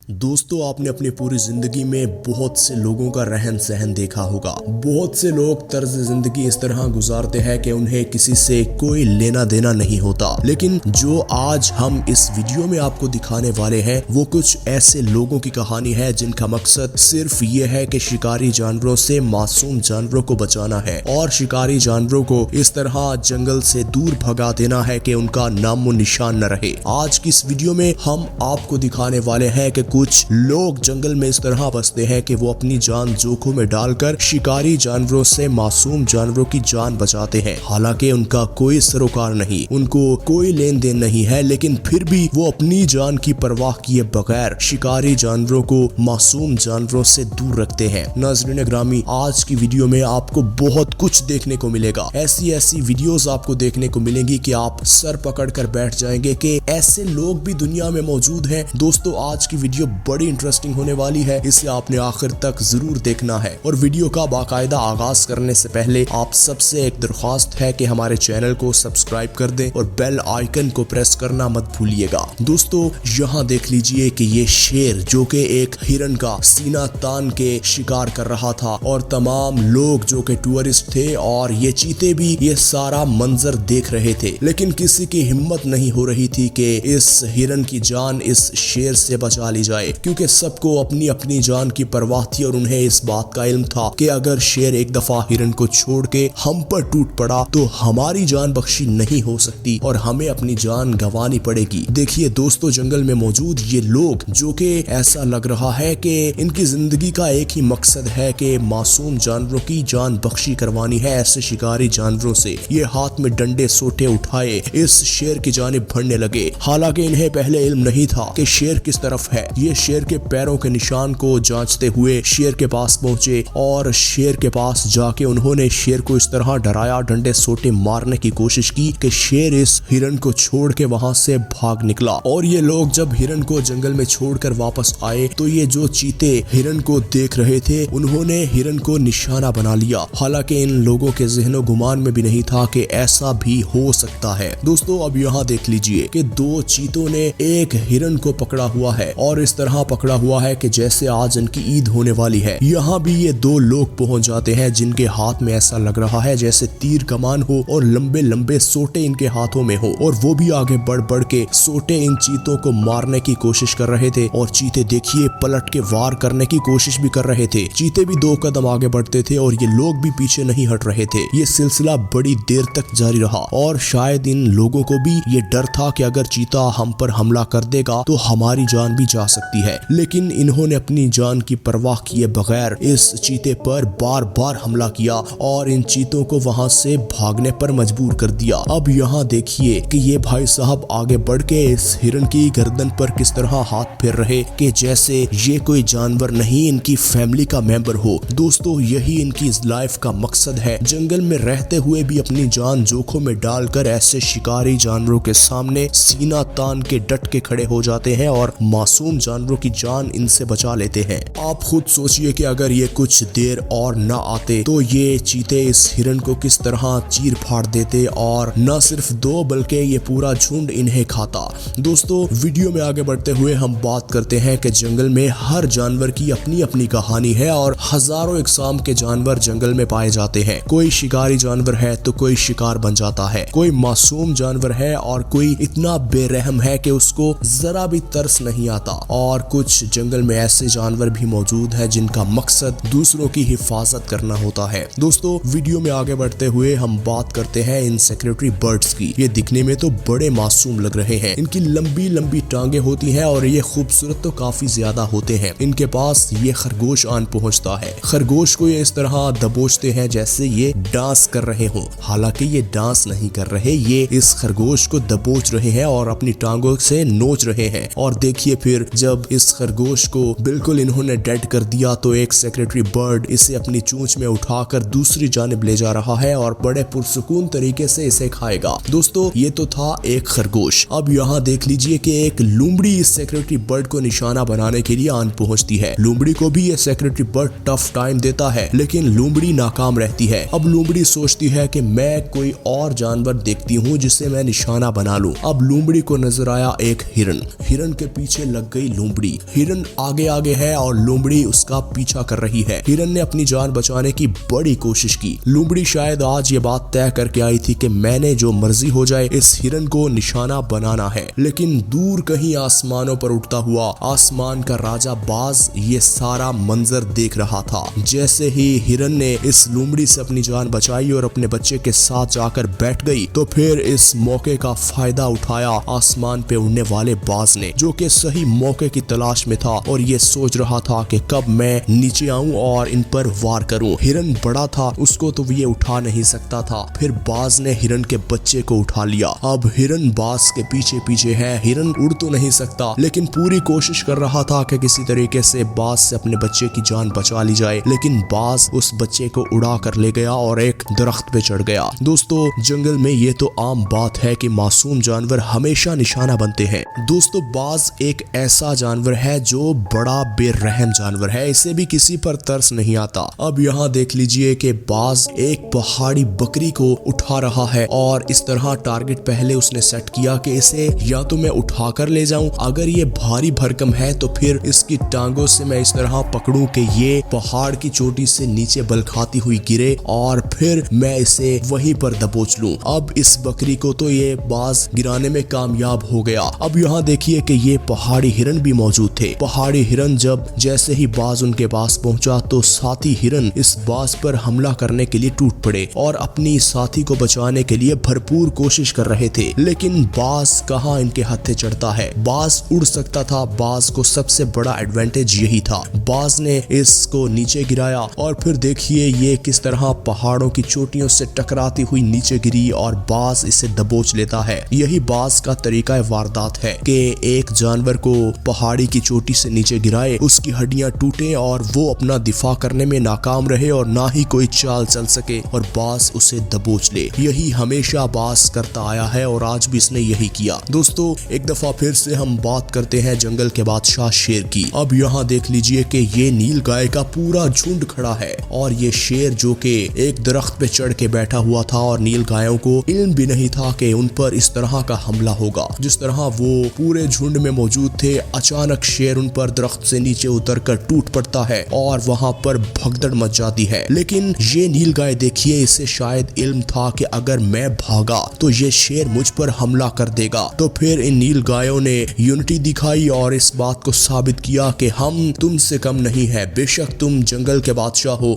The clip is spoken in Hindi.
दोस्तों, आपने अपनी पूरी जिंदगी में बहुत से लोगों का रहन सहन देखा होगा। बहुत से लोग तर्ज जिंदगी इस तरह गुजारते हैं कि उन्हें किसी से कोई लेना देना नहीं होता। लेकिन जो आज हम इस वीडियो में आपको दिखाने वाले हैं वो कुछ ऐसे लोगों की कहानी है जिनका मकसद सिर्फ ये है कि शिकारी जानवरों से मासूम जानवरों को बचाना है और शिकारी जानवरों को इस तरह जंगल से दूर भगा देना है कि उनका नामो निशान न रहे। आज की इस वीडियो में हम आपको दिखाने वाले हैं कि कुछ लोग जंगल में इस तरह बसते हैं कि वो अपनी जान जोखिम में डालकर शिकारी जानवरों से मासूम जानवरों की जान बचाते हैं। हालांकि उनका कोई सरोकार नहीं, उनको कोई लेन देन नहीं है, लेकिन फिर भी वो अपनी जान की परवाह किए बगैर शिकारी जानवरों को मासूम जानवरों से दूर रखते हैं। नाज़रीन ग्रामी, आज की वीडियो में आपको बहुत कुछ देखने को मिलेगा। ऐसी वीडियोस आपको देखने को मिलेंगी कि आप सर पकड़ कर बैठ जाएंगे कि ऐसे लोग भी दुनिया में मौजूद हैं। दोस्तों, आज की वीडियो बड़ी इंटरेस्टिंग होने वाली है, इसे आपने आखिर तक जरूर देखना है। और वीडियो का बाकायदा आगाज करने से पहले आप सबसे एक दरख्वास्त है कि हमारे चैनल को सब्सक्राइब कर दें और बेल आइकन को प्रेस करना मत भूलिएगा। दोस्तों, यहाँ देख लीजिए कि ये शेर जो कि एक हिरन का सीना तान के शिकार कर रहा था और तमाम लोग जो कि टूरिस्ट थे और ये चीते भी ये सारा मंजर देख रहे थे, लेकिन किसी की हिम्मत नहीं हो रही थी कि इस हिरन की जान इस शेर से बचा ली जाए, क्योंकि सबको अपनी अपनी जान की परवाह थी और उन्हें इस बात का इल्म था कि अगर शेर एक दफा हिरन को छोड़ के हम पर टूट पड़ा तो हमारी जान बख्शी नहीं हो सकती और हमें अपनी जान गंवानी पड़ेगी। देखिए दोस्तों, जंगल में मौजूद ये लोग जो कि ऐसा लग रहा है कि इनकी जिंदगी का एक ही मकसद है कि मासूम जानवरों की जान बख्शी करवानी है ऐसे शिकारी जानवरों से। ये हाथ में डंडे सोटे उठाए इस शेर की जानिब बढ़ने लगे। हालांकि इन्हें पहले इल्म नहीं था कि शेर किस तरफ है। ये शेर के पैरों के निशान को जांचते हुए शेर के पास पहुंचे और शेर के पास जाके उन्होंने शेर को इस तरह डराया, डंडे सोटे मारने की कोशिश की कि शेर इस हिरन को छोड़ के वहां से भाग निकला। और ये लोग जब हिरन को जंगल में छोड़कर वापस आए तो ये जो चीते हिरन को देख रहे थे उन्होंने हिरन को निशाना बना लिया। हालांकि इन लोगों के ज़हनो गुमान में भी नहीं था कि ऐसा भी हो सकता है। दोस्तों, अब यहाँ देख लीजिए कि दो चीतों ने एक हिरन को पकड़ा हुआ है और इस तरह पकड़ा हुआ है कि जैसे आज इनकी ईद होने वाली है। यहाँ भी ये दो लोग पहुंच जाते हैं जिनके हाथ में ऐसा लग रहा है जैसे तीर कमान हो और लंबे लंबे सोटे इनके हाथों में हो, और वो भी आगे बढ़ बढ़ के सोटे इन चीतों को मारने की कोशिश कर रहे थे। और चीते देखिए पलट के वार करने की कोशिश भी कर रहे थे। चीते भी दो कदम आगे बढ़ते थे और ये लोग भी पीछे नहीं हट रहे थे। ये सिलसिला बड़ी देर तक जारी रहा और शायद इन लोगों को भी ये डर था कि अगर चीता हम पर हमला कर देगा तो हमारी जान भी जा सकती है। लेकिन इन्होंने अपनी जान की परवाह किए बगैर इस चीते पर बार बार हमला किया और इन चीतों को वहां से भागने पर मजबूर कर दिया। अब यहाँ देखिए कि ये भाई साहब आगे बढ़ के इस हिरन की गर्दन पर किस तरह हाथ फेर रहे कि जैसे ये कोई जानवर नहीं, इनकी फैमिली का मेंबर हो। दोस्तों, यही इनकी लाइफ का मकसद है, जंगल में रहते हुए भी अपनी जान जोखिम में डालकर ऐसे शिकारी जानवरों के सामने सीना तान के डट के खड़े हो जाते हैं और मासूम जानवरों की जान इनसे बचा लेते हैं। आप खुद सोचिए कि अगर ये कुछ देर और न आते तो ये चीते इस हिरन को किस तरह चीर फाड़ देते और न सिर्फ दो बल्कि ये पूरा झुंड इन्हें खाता। दोस्तों, वीडियो में आगे बढ़ते हुए हम बात करते हैं कि जंगल में हर जानवर की अपनी अपनी कहानी है और हजारों इकसाम के जानवर जंगल में पाए जाते हैं। कोई शिकारी जानवर है तो कोई शिकार बन जाता है, कोई मासूम जानवर है और कोई इतना बेरहम है कि उसको जरा भी तरस नहीं आता। और कुछ जंगल में ऐसे जानवर भी मौजूद हैं जिनका मकसद दूसरों की हिफाजत करना होता है। दोस्तों, वीडियो में आगे बढ़ते हुए हम बात करते हैं इन सेक्रेटरी बर्ड्स की। ये दिखने में तो बड़े मासूम लग रहे हैं। इनकी लंबी लंबी टांगे होती हैं और ये खूबसूरत तो काफी ज्यादा होते हैं। इनके पास ये खरगोश आन पहुंचता है। खरगोश को ये इस तरह दबोचते हैं जैसे ये डांस कर रहे हो। हालांकि ये डांस नहीं कर रहे, ये इस खरगोश को दबोच रहे हैं और अपनी टांगों से नोच रहे हैं। और देखिए फिर जब इस खरगोश को बिल्कुल इन्होंने डेड कर दिया तो एक सेक्रेटरी बर्ड इसे अपनी चोंच में उठाकर दूसरी जानिब ले जा रहा है और बड़े पुरसुकून तरीके से इसे खाएगा। दोस्तों, ये तो था एक खरगोश। अब यहाँ देख लीजिए कि एक लोमड़ी इस सेक्रेटरी बर्ड को निशाना बनाने के लिए आन पहुंचती है। लोमड़ी को भी ये सेक्रेटरी बर्ड टफ टाइम देता है, लेकिन लोमड़ी नाकाम रहती है। अब लोमड़ी सोचती है कि मैं कोई और जानवर देखती हूँ जिसे मैं निशाना बना लूं। अब लोमड़ी को नजर आया एक हिरन। हिरन के पीछे लग गई लोमड़ी। हिरन आगे आगे है और लोमड़ी उसका पीछा कर रही है। हिरन ने अपनी जान बचाने की बड़ी कोशिश की। लोमड़ी शायद आज ये बात तय करके आई थी कि मैंने जो मर्जी हो जाए इस हिरन को निशाना बनाना है। लेकिन दूर कहीं आसमानों पर उठता हुआ आसमान का राजा बाज ये सारा मंजर देख रहा था। जैसे ही हिरन ने इस लोमड़ी से अपनी जान बचाई और अपने बच्चे के साथ जाकर बैठ गई, तो फिर इस मौके का फायदा उठाया आसमान पे उड़ने वाले बाज ने, जो कि सही मौके की तलाश में था और ये सोच रहा था कि कब मैं नीचे आऊं और इन पर वार करूं। हिरन बड़ा था, उसको तो ये उठा नहीं सकता था। फिर बाज ने हिरन के बच्चे को उठा लिया। अब हिरन बाज के पीछे पीछे है। हिरन उड़ तो नहीं सकता, लेकिन पूरी कोशिश कर रहा था कि किसी तरीके से बाज से अपने बच्चे की जान बचा ली जाए। लेकिन बाज उस बच्चे को उड़ा कर ले गया और एक दरख्त पे चढ़ गया। दोस्तों, जंगल में ये तो आम बात है कि मासूम जानवर हमेशा निशाना बनते हैं। दोस्तों, बाज एक ऐसा जानवर है जो बड़ा बेरहम जानवर है, इसे भी किसी पर तरस नहीं आता। अब यहाँ देख लीजिए कि बाज एक पहाड़ी बकरी को उठा रहा है और इस तरह टारगेट पहले उसने सेट किया कि इसे या तो मैं उठा कर ले जाऊं, अगर ये भारी भरकम है तो फिर इसकी टांगों से मैं इस तरह पकड़ूं कि ये पहाड़ की चोटी से नीचे बल खाती हुई गिरे और फिर मैं इसे वहीं पर दबोच लूं। अब इस बकरी को तो ये बाज गिराने में कामयाब हो गया। अब यहाँ देखिए कि ये पहाड़ी हिरन भी मौजूद थे। पहाड़ी हिरन जब जैसे ही बाज उनके पास पहुंचा तो साथी हिरन इस बाज पर हमला करने के लिए टूट पड़े और अपनी साथी को बचाने के लिए भरपूर कोशिश कर रहे थे। लेकिन बाज कहाँ इनके हत्थे चढ़ता है। बाज उड़ सकता था, बाज को सबसे बड़ा एडवांटेज यही था। बाज ने इसको नीचे गिराया और फिर देखिए ये किस तरह पहाड़ों की चोटियों से टकराती हुई नीचे गिरी और बाज इसे दबोच लेता है। यही बाज का तरीका वारदात है कि एक जानवर को पहाड़ी की चोटी से नीचे गिराए, उसकी हड्डियां टूटे और वो अपना दिफा करने में नाकाम रहे और ना ही कोई चाल चल सके और बाज उसे दबोच ले। यही हमेशा बाज करता आया है और आज भी इसने यही किया। दोस्तों, एक दफा फिर से हम बात करते हैं जंगल के बादशाह शेर की। अब यहाँ देख लीजिए कि ये नील गाय का पूरा झुंड खड़ा है और ये शेर जो कि एक दरख्त पे चढ़ के बैठा हुआ था और नील गायों को इल्म भी नहीं था कि उन पर इस तरह का हमला होगा। जिस तरह वो पूरे झुंड में मौजूद थे, अचानक शेर उन पर दरख्त से नीचे उतरकर टूट पड़ता है और वहां पर भगदड़ मच जाती है। लेकिन ये नील गाय देखिए, इसे शायद इल्म था कि अगर मैं भागा तो ये शेर मुझ पर हमला कर देगा। तो फिर इन नील गायों ने यूनिटी दिखाई और इस बात को साबित किया कि हम तुमसे कम नहीं है। बेशक तुम जंगल के बादशाह हो,